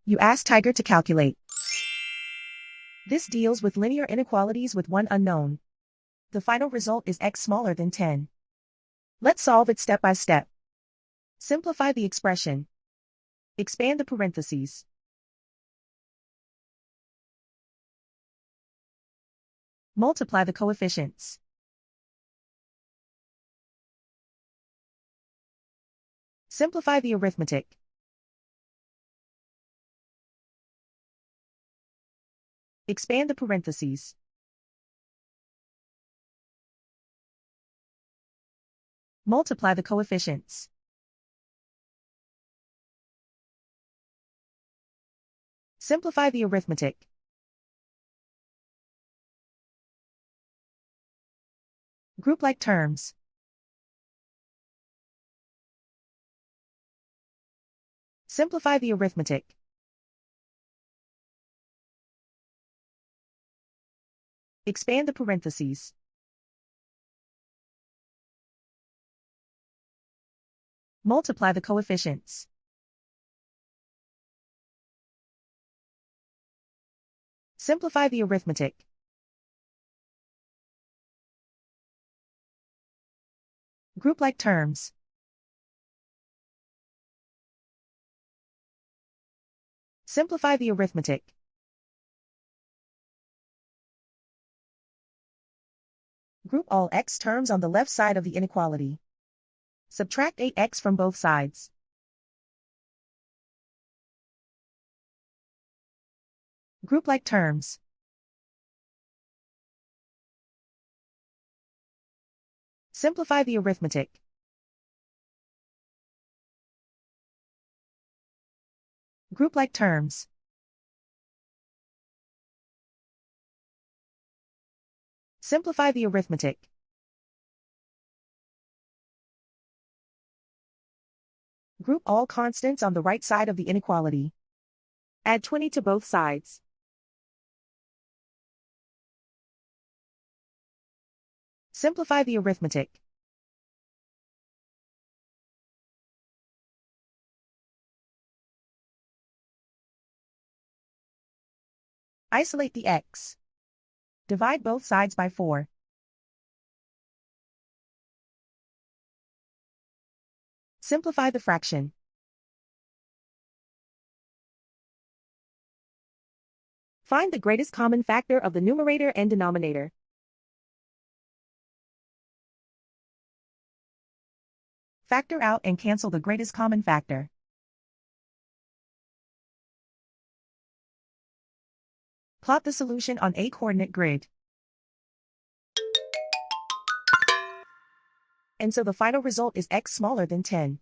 You ask Tiger to calculate. This deals with linear inequalities with one unknown. The final result is x smaller than 10. Let's solve it step by step. Simplify the expression. Expand the parentheses. Multiply the coefficients. Simplify the arithmetic. Expand the parentheses. Multiply the coefficients. Simplify the arithmetic. Group like terms. Simplify the arithmetic. Expand the parentheses. Multiply the coefficients. Simplify the arithmetic. Group like terms. Simplify the arithmetic. Group all x terms on the left side of the inequality. Subtract 8x from both sides. Group like terms. Simplify the arithmetic. Group like terms. Simplify the arithmetic. Group all constants on the right side of the inequality. Add 20 to both sides. Simplify the arithmetic. Isolate the x. Divide both sides by 4. Simplify the fraction. Find the greatest common factor of the numerator and denominator. Factor out and cancel the greatest common factor. Plot the solution on a coordinate grid. And so the final result is x smaller than 10.